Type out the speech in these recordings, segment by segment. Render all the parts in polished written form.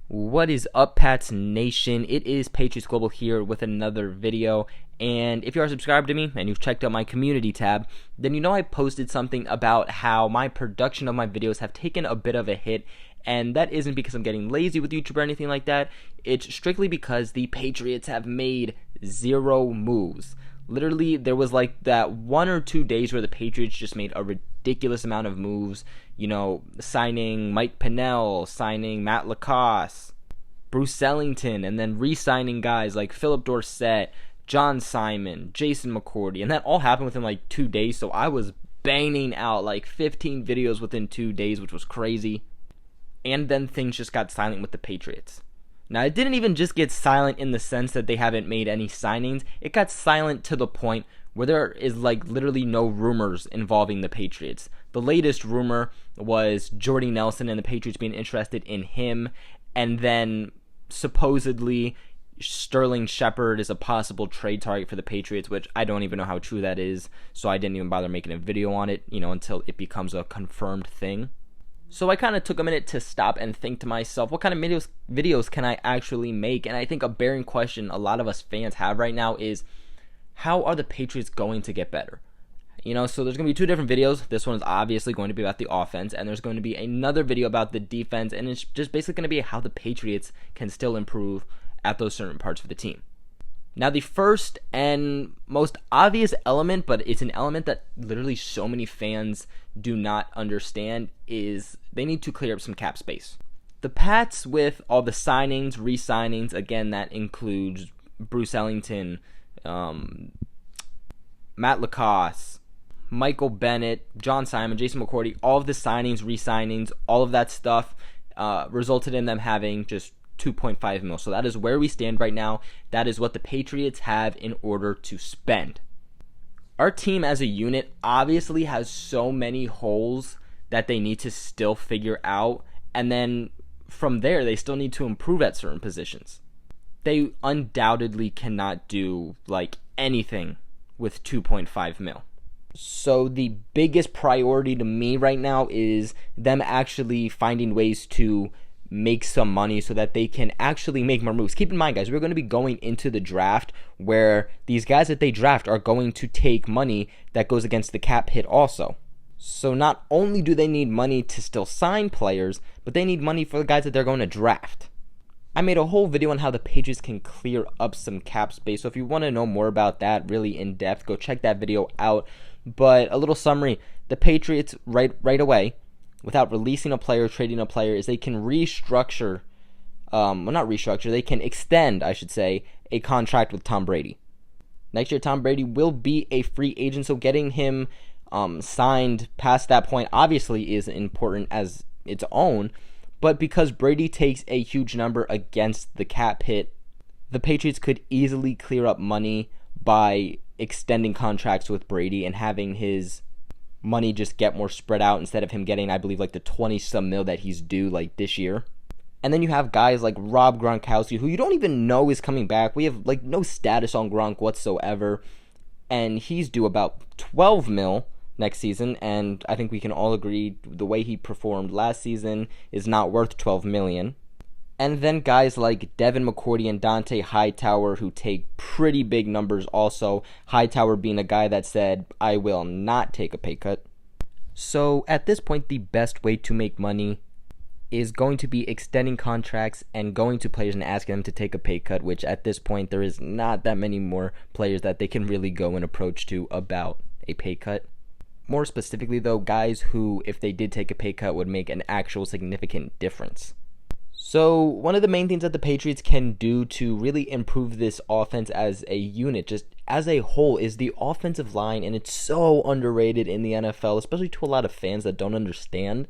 What is up, Pats Nation? It is Patriots Global here with another video. And if you are subscribed to me and you've checked out my community tab, then you know I posted something about how my production of my videos have taken a bit of a hit. And that isn't because I'm getting lazy with YouTube or anything like that. It's strictly because the Patriots have made zero moves. Literally, there was like that 1 or 2 days where the Patriots just made a ridiculous amount of moves. You know, signing Mike Pennell, signing Matt Lacoste, Bruce Ellington, and then re-signing guys like Philip Dorsett, John Simon, Jason McCourty, and that all happened within like 2 days. So I was banging out like 15 videos within 2 days, which was crazy. And then things just got silent with the Patriots. Now, it didn't even just get silent in the sense that they haven't made any signings. It got silent to the point where there is like literally no rumors involving the Patriots. The latest rumor was Jordy Nelson and the Patriots being interested in him, and then supposedly Sterling Shepard is a possible trade target for the Patriots, which I don't even know how true that is, so I didn't even bother making a video on it, until it becomes a confirmed thing. So I kind of took a minute to stop and think to myself, what kind of videos can I actually make? And I think a bearing question a lot of us fans have right now is, how are the Patriots going to get better? So there's going to be 2 different videos. This one is obviously going to be about the offense, and there's going to be another video about the defense, and it's just basically going to be how the Patriots can still improve at those certain parts of the team. Now, the first and most obvious element, but it's an element that literally so many fans do not understand, is they need to clear up some cap space. The Pats, with all the signings, re-signings, again, that includes Bruce Ellington, Matt Lacoste, Michael Bennett, John Simon, Jason McCourty, all of the signings, re-signings, all of that stuff resulted in them having just 2.5 mil. So that is where we stand right now. That is what the Patriots have in order to spend. Our team as a unit obviously has so many holes that they need to still figure out, and then from there they still need to improve at certain positions. They undoubtedly cannot do like anything with 2.5 mil. So the biggest priority to me right now is them actually finding ways to make some money so that they can actually make more moves. Keep in mind, guys, we're going to be going into the draft where these guys that they draft are going to take money that goes against the cap hit also. So not only do they need money to still sign players, but they need money for the guys that they're going to draft. I made a whole video on how the Patriots can clear up some cap space, so if you want to know more about that really in depth, go check that video out. But a little summary, the Patriots right away, without releasing a player, trading a player, is they can restructure, they can extend, I should say, a contract with Tom Brady. Next year, Tom Brady will be a free agent, so getting him signed past that point obviously is important as its own, but because Brady takes a huge number against the cap hit, the Patriots could easily clear up money by extending contracts with Brady and having his money just get more spread out instead of him getting, I believe, like the 20-some mil that he's due like this year. And then you have guys like Rob Gronkowski, who you don't even know is coming back. We have like no status on Gronk whatsoever, and he's due about 12 mil next season, and I think we can all agree the way he performed last season is not worth 12 million. And then guys like Devin McCourty and Dante Hightower, who take pretty big numbers also. Hightower being a guy that said, I will not take a pay cut. So at this point, the best way to make money is going to be extending contracts and going to players and asking them to take a pay cut, which at this point, there is not that many more players that they can really go and approach to about a pay cut. More specifically, though, guys who, if they did take a pay cut, would make an actual significant difference. So one of the main things that the Patriots can do to really improve this offense as a unit, just as a whole, is the offensive line, and it's so underrated in the NFL, especially to a lot of fans that don't understand.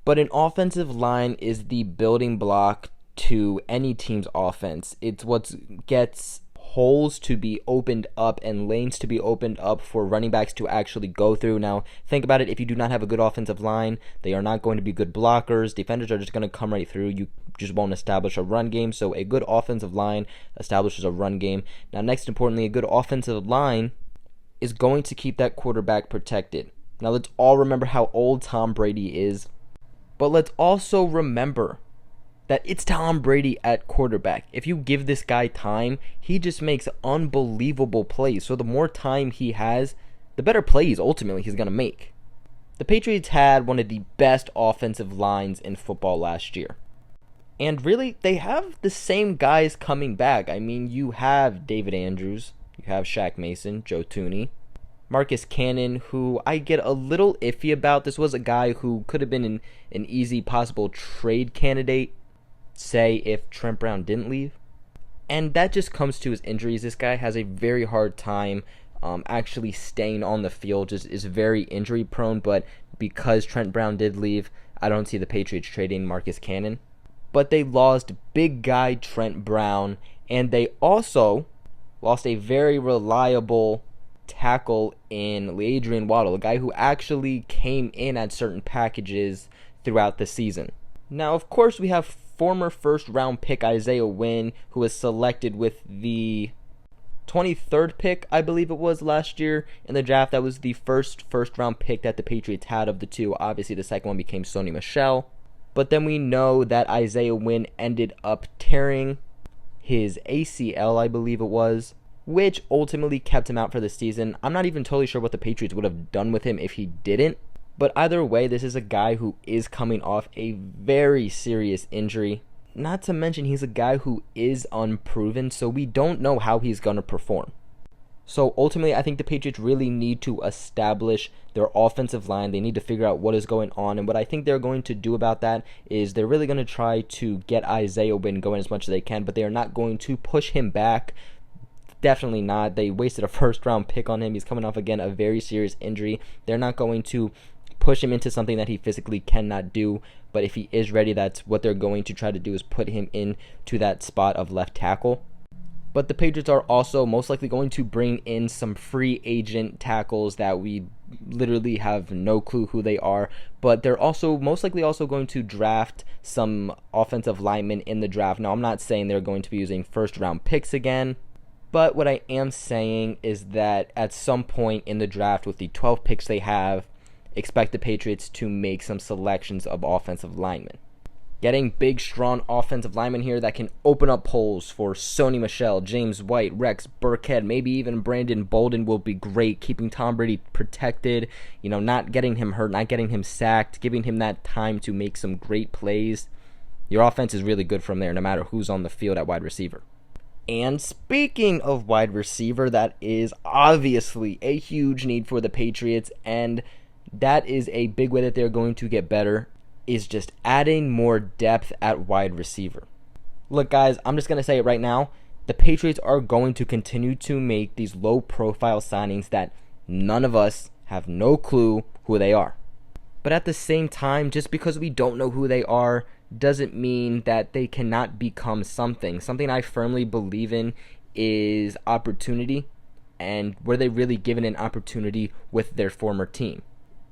But an offensive line is the building block to any team's offense. It's what gets holes to be opened up and lanes to be opened up for running backs to actually go through. Now, think about it. If you do not have a good offensive line, they are not going to be good blockers. Defenders are just going to come right through. You just won't establish a run game. So a good offensive line establishes a run game. Now, next importantly, a good offensive line is going to keep that quarterback protected. Now, let's all remember how old Tom Brady is. But let's also remember that it's Tom Brady at quarterback. If you give this guy time, he just makes unbelievable plays. So the more time he has, the better plays ultimately he's going to make. The Patriots had one of the best offensive lines in football last year. And really, they have the same guys coming back. I mean, you have David Andrews, you have Shaq Mason, Joe Thuney, Marcus Cannon, who I get a little iffy about. This was a guy who could have been an easy possible trade candidate, say, if Trent Brown didn't leave. And that just comes to his injuries. This guy has a very hard time actually staying on the field, just is very injury prone. But because Trent Brown did leave, I don't see the Patriots trading Marcus Cannon. But they lost big guy Trent Brown, and they also lost a very reliable tackle in Adrian Waddle, a guy who actually came in at certain packages throughout the season. Now, of course, we have former first-round pick Isaiah Wynn, who was selected with the 23rd pick, I believe it was, last year in the draft. That was the first-round pick that the Patriots had of the two. Obviously, the second one became Sony Michel. But then we know that Isaiah Wynn ended up tearing his ACL, I believe it was, which ultimately kept him out for the season. I'm not even totally sure what the Patriots would have done with him if he didn't. But either way, this is a guy who is coming off a very serious injury. Not to mention, he's a guy who is unproven, so we don't know how he's going to perform. So ultimately, I think the Patriots really need to establish their offensive line. They need to figure out what is going on. And what I think they're going to do about that is they're really going to try to get Isaiah Wynn going as much as they can, but they are not going to push him back. Definitely not. They wasted a first-round pick on him. He's coming off, again, a very serious injury. They're not going to push him into something that he physically cannot do. But if he is ready, that's what they're going to try to do, is put him into that spot of left tackle. But the Patriots are also most likely going to bring in some free agent tackles that we literally have no clue who they are. But they're also most likely also going to draft some offensive linemen in the draft. Now, I'm not saying they're going to be using first-round picks again. But what I am saying is that at some point in the draft, with the 12 picks they have, expect the Patriots to make some selections of offensive linemen. Getting big, strong offensive linemen here that can open up holes for Sony Michel, James White, Rex Burkhead, maybe even Brandon Bolden will be great, keeping Tom Brady protected, not getting him hurt, not getting him sacked, giving him that time to make some great plays. Your offense is really good from there, no matter who's on the field at wide receiver. And speaking of wide receiver, that is obviously a huge need for the Patriots, and that is a big way that they're going to get better, is just adding more depth at wide receiver. Look, guys, I'm just going to say it right now. The Patriots are going to continue to make these low-profile signings that none of us have no clue who they are. But at the same time, just because we don't know who they are doesn't mean that they cannot become something. Something I firmly believe in is opportunity, and were they really given an opportunity with their former team?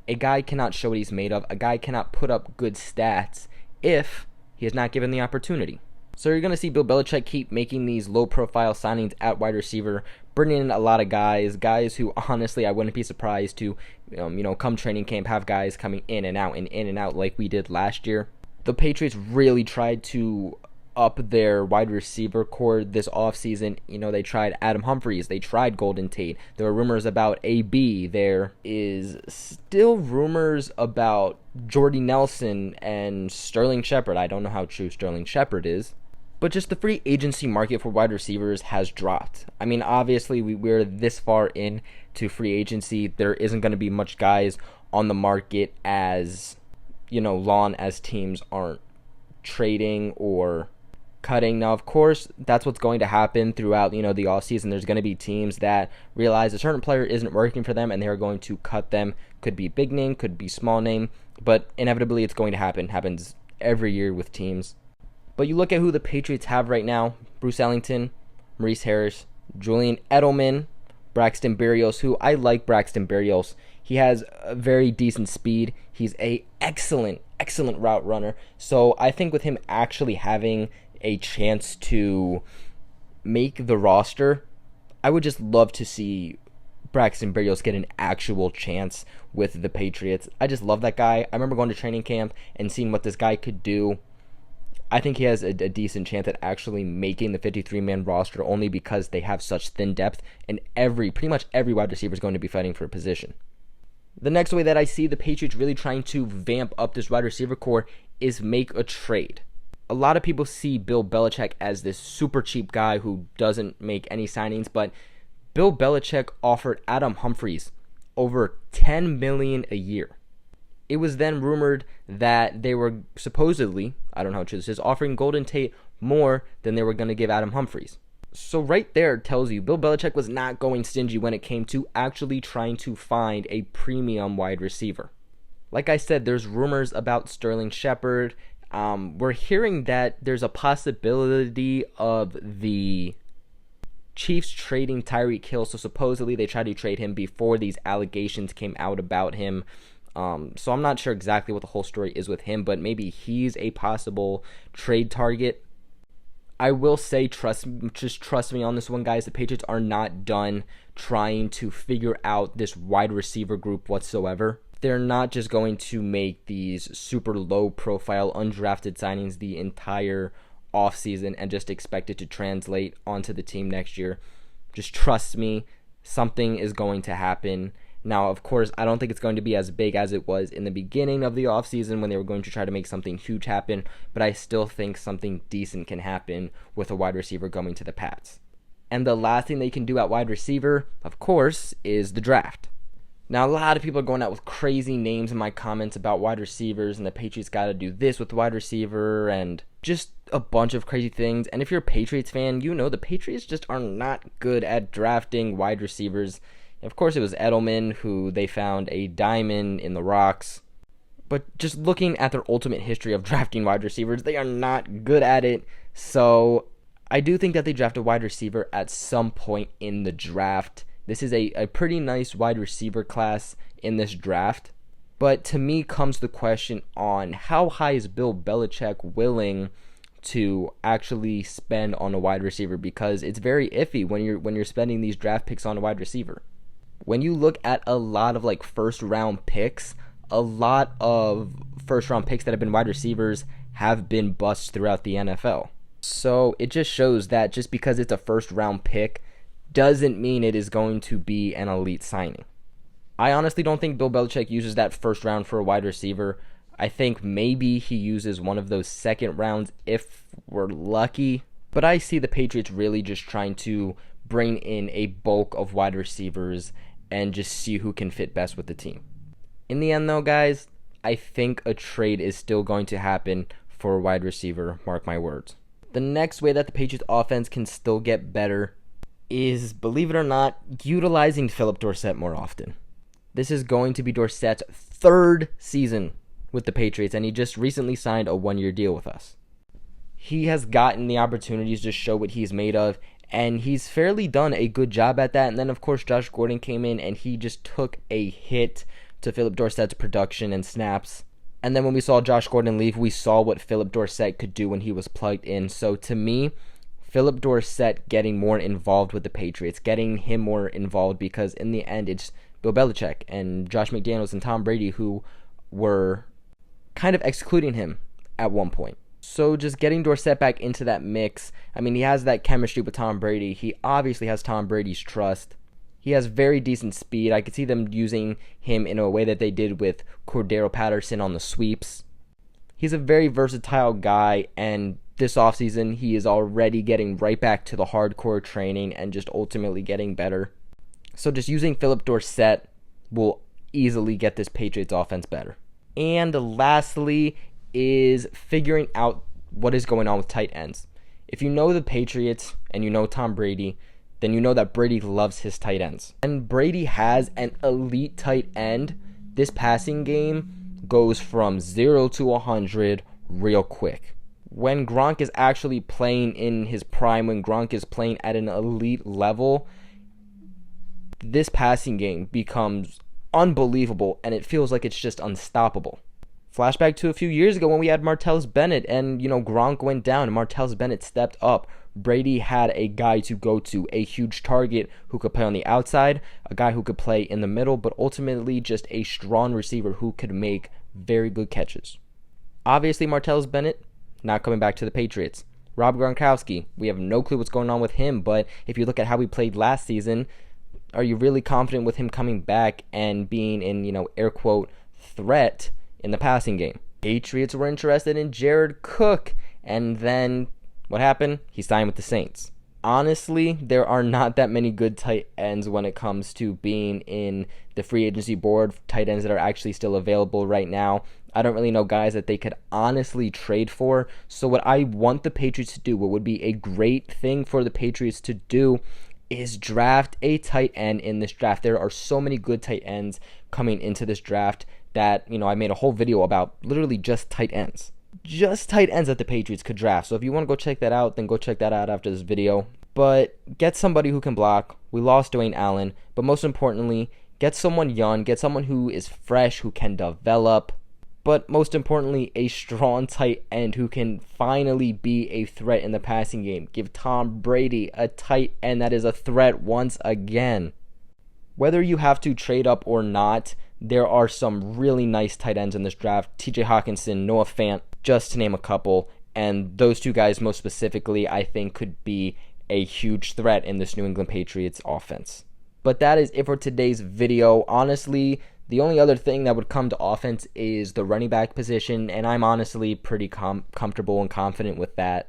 A guy cannot show what he's made of. A guy cannot put up good stats if he is not given the opportunity. So you're going to see Bill Belichick keep making these low-profile signings at wide receiver, bringing in a lot of guys who honestly I wouldn't be surprised to, come training camp, have guys coming in and out like we did last year. The Patriots really tried to up their wide receiver core this offseason. They tried Adam Humphries. They tried Golden Tate. There were rumors about AB. There is still rumors about Jordy Nelson and Sterling Shepard. I don't know how true Sterling Shepard is. But just the free agency market for wide receivers has dropped. I mean, obviously, we're this far into free agency. There isn't going to be much guys on the market as, long as teams aren't trading or cutting. Now, of course, that's what's going to happen throughout, the offseason. There's going to be teams that realize a certain player isn't working for them and they're going to cut them. Could be big name, could be small name, but inevitably it's going to happen. It happens every year with teams. But you look at who the Patriots have right now: Bruce Ellington, Maurice Harris, Julian Edelman, Braxton Berrios, who I like Braxton Berrios. He has a very decent speed. He's a excellent route runner. So I think with him actually having a chance to make the roster, I would just love to see Braxton Berrios get an actual chance with the Patriots. I just love that guy. I remember going to training camp and seeing what this guy could do. I think he has a decent chance at actually making the 53-man roster only because they have such thin depth, and pretty much every wide receiver is going to be fighting for a position. The next way that I see the Patriots really trying to vamp up this wide receiver core is make a trade. A lot of people see Bill Belichick as this super cheap guy who doesn't make any signings, but Bill Belichick offered Adam Humphries over $10 million a year. It was then rumored that they were supposedly, I don't know how true this is, offering Golden Tate more than they were going to give Adam Humphries. So right there tells you Bill Belichick was not going stingy when it came to actually trying to find a premium wide receiver. Like I said, there's rumors about Sterling Shepard. We're hearing that there's a possibility of the Chiefs trading Tyreek Hill. So supposedly they tried to trade him before these allegations came out about him. So I'm not sure exactly what the whole story is with him, but maybe he's a possible trade target. I will say, trust me on this one, guys. The Patriots are not done trying to figure out this wide receiver group whatsoever. They're not just going to make these super low-profile, undrafted signings the entire offseason and just expect it to translate onto the team next year. Just trust me, something is going to happen. Now, of course, I don't think it's going to be as big as it was in the beginning of the offseason when they were going to try to make something huge happen, but I still think something decent can happen with a wide receiver going to the Pats. And the last thing they can do at wide receiver, of course, is the draft. Now, a lot of people are going out with crazy names in my comments about wide receivers, and the Patriots got to do this with the wide receiver, and just a bunch of crazy things. And if you're a Patriots fan, you know the Patriots just are not good at drafting wide receivers. Of course, it was Edelman who they found a diamond in the rocks. But just looking at their ultimate history of drafting wide receivers, they are not good at it. So I do think that they draft a wide receiver at some point in the draft. This is a pretty nice wide receiver class in this draft. But to me comes the question on how high is Bill Belichick willing to actually spend on a wide receiver, because it's very iffy when you're spending these draft picks on a wide receiver. When you look at a lot of first round picks, a lot of first round picks that have been wide receivers have been busts throughout the NFL. So it just shows that just because it's a first round pick doesn't mean it is going to be an elite signing. I honestly don't think Bill Belichick uses that first round for a wide receiver. I think maybe he uses one of those second rounds if we're lucky. But I see the Patriots really just trying to bring in a bulk of wide receivers and just see who can fit best with the team. In the end, though, guys, I think a trade is still going to happen for a wide receiver, mark my words. The next way that the Patriots offense can still get better is, believe it or not, utilizing Philip Dorsett more often. This is going to be Dorsett's third season with the Patriots, and he just recently signed a one-year deal with us. He has gotten the opportunities to show what he's made of, and he's fairly done a good job at that. And then, of course, Josh Gordon came in, and he just took a hit to Philip Dorsett's production and snaps. And then when we saw Josh Gordon leave, we saw what Philip Dorsett could do when he was plugged in. So to me, Philip Dorsett getting more involved with the Patriots, getting him more involved, because in the end, it's Bill Belichick and Josh McDaniels and Tom Brady who were kind of excluding him at one point. So just getting Dorsett back into that mix. I mean, he has that chemistry with Tom Brady. He obviously has Tom Brady's trust. He has very decent speed. I could see them using him in a way that they did with Cordero Patterson on the sweeps. He's a very versatile guy, and this offseason he is already getting right back to the hardcore training and just ultimately getting better. So just using Philip Dorsett will easily get this Patriots offense better. And lastly is figuring out what is going on with tight ends. If you know the Patriots and you know Tom Brady, then you know that Brady loves his tight ends. And Brady has an elite tight end. This passing game goes from 0 to 100 real quick. When Gronk is actually playing in his prime, when Gronk is playing at an elite level, this passing game becomes unbelievable, and it feels like it's just unstoppable. Flashback to a few years ago when we had Martellus Bennett and, Gronk went down and Martellus Bennett stepped up. Brady had a guy to go to, a huge target who could play on the outside, a guy who could play in the middle, but ultimately just a strong receiver who could make very good catches. Obviously, Martellus Bennett not coming back to the Patriots. Rob Gronkowski, we have no clue what's going on with him, but if you look at how he played last season, are you really confident with him coming back and being in, air quote, threat in the passing game? Patriots were interested in Jared Cook, and then what happened? He signed with the Saints. Honestly, there are not that many good tight ends when it comes to being in the free agency board, tight ends that are actually still available right now. I don't really know guys that they could honestly trade for. So what I want the Patriots to do, what would be a great thing for the Patriots to do, is draft a tight end in this draft. There are so many good tight ends coming into this draft that, I made a whole video about literally just tight ends. Just tight ends that the Patriots could draft. So if you want to go check that out, then go check that out after this video. But get somebody who can block. We lost Dwayne Allen. But most importantly, get someone young. Get someone who is fresh, who can develop. But most importantly, a strong tight end who can finally be a threat in the passing game. Give Tom Brady a tight end that is a threat once again. Whether you have to trade up or not, there are some really nice tight ends in this draft. TJ Hawkinson, Noah Fant, just to name a couple. And those two guys most specifically, I think, could be a huge threat in this New England Patriots offense. But that is it for today's video. Honestly, the only other thing that would come to offense is the running back position, and I'm honestly pretty comfortable and confident with that.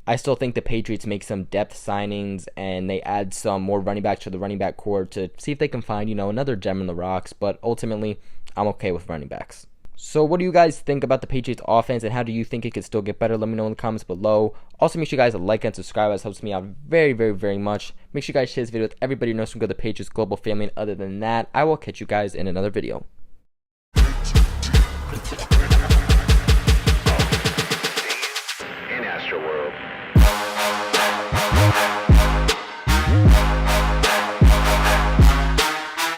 I still think the Patriots make some depth signings and they add some more running backs to the running back core to see if they can find, another gem in the rocks, but ultimately, I'm okay with running backs. So what do you guys think about the Patriots offense, and how do you think it could still get better? Let me know in the comments below. Also, make sure you guys like and subscribe. That helps me out very, very, very much. Make sure you guys share this video with everybody who knows from the Patriots global family. And other than that, I will catch you guys in another video.